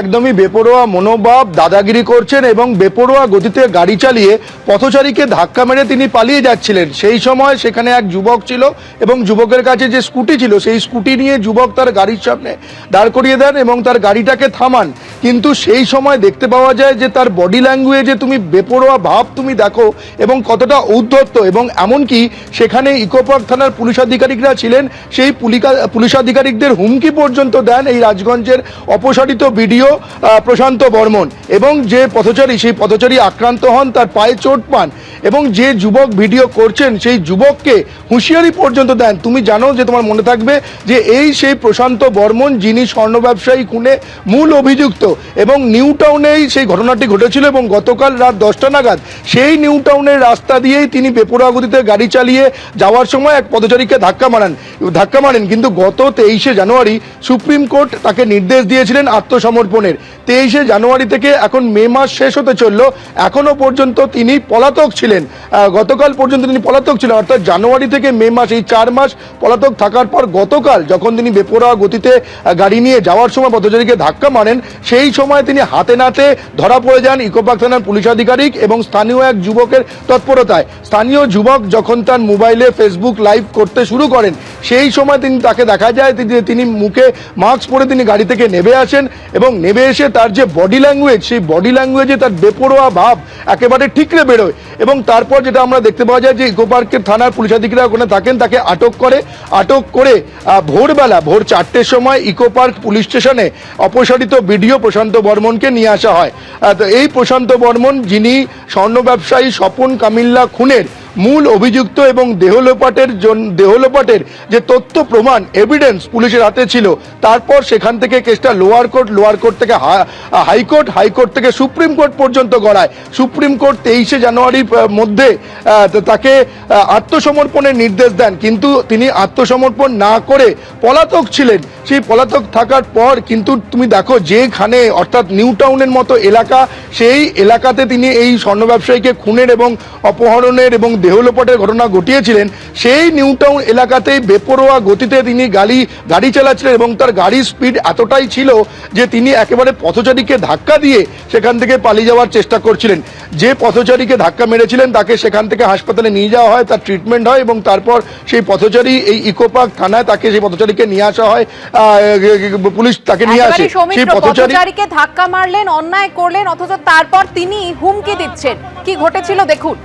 একদমই বেপরোয়া মনোভাব, দাদাগিরি করছেন এবং বেপরোয়া গতিতে গাড়ি চালিয়ে পথচারীকে ধাক্কা মেরে তিনি পালিয়ে যাচ্ছিলেন। সেই সময় সেখানে এক যুবক ছিল এবং যুবকের কাছে যে স্কুটি ছিল সেই স্কুটি নিয়ে যুবক তার গাড়ির সামনে দাঁড় করিয়ে দেন এবং তার গাড়িটাকে থামান। কিন্তু সেই সময় দেখতে পাওয়া যায় যে তার বডি ল্যাঙ্গুয়েজে তুমি বেপরোয়া ভাব তুমি দেখো এবং কতটা ঔদ্ধত্য, এবং এমনকি সেখানে ইকোপার্ক থানার পুলিশ আধিকারিকরা ছিলেন, সেই পুলিশ আধিকারিকদের হুমকি পর্যন্ত দেন এই রাজগঞ্জের অপসারিত বিডিও প্রশান্ত বর্মন। এবং যে পথচারী, সেই পথচারী আক্রান্ত হন, তার পায়ে চোট পান এবং যে যুবক ভিডিও করছেন সেই যুবককে হুঁশিয়ারি পর্যন্ত দেন। তুমি জানো যে তোমার মনে থাকবে যে এই সেই প্রশান্ত বর্মন যিনি স্বর্ণ ব্যবসায়ী খুনে মূল অভিযুক্ত, এবং নিউ টাউনেই সেই ঘটনাটি ঘটেছিল এবং গতকাল রাত 10টা নাগাদ সেই নিউ টাউনের রাস্তা দিয়েই তিনি বেপরোয়া গতিতে গাড়ি চালিয়ে যাওয়ার সময় এক পথচারীকে ধাক্কা মারেন। কিন্তু গত 23শে জানুয়ারি সুপ্রিম কোর্ট তাকে নির্দেশ দিয়েছিলেন আত্মসমর্পণের। 23শে জানুয়ারি থেকে এখন মে মাস শেষ হতে চলল, এখনো পর্যন্ত তিনি পলাতক ছিলেন। গতকাল পর্যন্ত তিনি পলাতক ছিলেন, অর্থাৎ জানুয়ারি থেকে মে মাস এই 4 মাস পলাতক থাকার পর গতকাল যখন তিনি বেপরোয়া গতিতে গাড়ি নিয়ে যাওয়ার সময় পথচারীকে ধাক্কা মারেন, সেই সময় তিনি হাতে নাতে ধরা পড়ে যান ইকোপার্ক থানার পুলিশ আধিকারিক এবং স্থানীয় এক যুবকের তৎপরতায়। স্থানীয় যুবক যখন তার মোবাইলে ফেসবুক লাইভ করতে শুরু করেন, সেই সময় তাকে দেখা যায় তিনি মুখে মাস্ক পরে তিনি গাড়ি থেকে নেমে আসেন এবং নেমে এসে তার যে বডি ল্যাঙ্গুয়েজ, সেই বডি ল্যাঙ্গুয়েজে তার বেপরোয়া ভাব একেবারে ঠিকরে বেরোয়। এবং তারপর যেটা আমরা দেখতে পাওয়া যায় যে ইকোপার্কের থানার পুলিশ আধিকারিকরা ওখানে থাকেন, তাকে আটক করে ভোরবেলা ভোর 4টের সময় ইকোপার্ক পুলিশ স্টেশনে অপসারিত বিডিও প্রশান্ত বর্মনকে নিয়ে আসা হয়। তো এই প্রশান্ত বর্মন যিনি স্বর্ণ ব্যবসায়ী স্বপন কামিল্লা খুনের মূল অভিযুক্ত এবং দেহলোপাটের যে তথ্য প্রমাণ এভিডেন্স পুলিশের হাতে ছিল, তারপর সেখান থেকে কেসটা লোয়ার কোর্ট থেকে হাইকোর্ট থেকে সুপ্রিম কোর্ট পর্যন্ত গড়ায়। সুপ্রিম কোর্ট 23শে জানুয়ারির মধ্যে তাকে আত্মসমর্পণের নির্দেশ দেন, কিন্তু তিনি আত্মসমর্পণ না করে পলাতক ছিলেন। সেই পলাতক থাকার পর কিন্তু তুমি দেখো যেখানে, অর্থাৎ নিউ টাউনের মতো এলাকা, সেই এলাকাতে তিনি এই স্বর্ণ ব্যবসায়ীকে খুনের এবং অপহরণের এবং দেহলোপাটের ঘটনা ঘটিয়েছিলেন, সেই নিউ টাউন এলাকাতেই বেপরোয়া গতিতে তিনি গাড়ি চালাচ্ছিলেন এবং তার গাড়ির স্পিড এতটাই ছিল যে তিনি একেবারে পথচারীকে ধাক্কা দিয়ে সেখান থেকে পালিয়ে যাওয়ার চেষ্টা করছিলেন। যে পথচারীকে ধাক্কা মেরেছিলেন তাকে সেখান থেকে হাসপাতালে নিয়ে যাওয়া হয়, তার ট্রিটমেন্ট হয় এবং তারপর সেই পথচারী এই ইকোপার্ক থানায় সেই পথচারীকে নিয়ে আসা হয়, পুলিশ তাকে নিয়ে আসে। সেই পথচারীকে ধাক্কা মারলেন, অন্যায় করলেন, অথচ তারপর তিনি হুমকি দিচ্ছেন। কি ঘটেছিল দেখুন।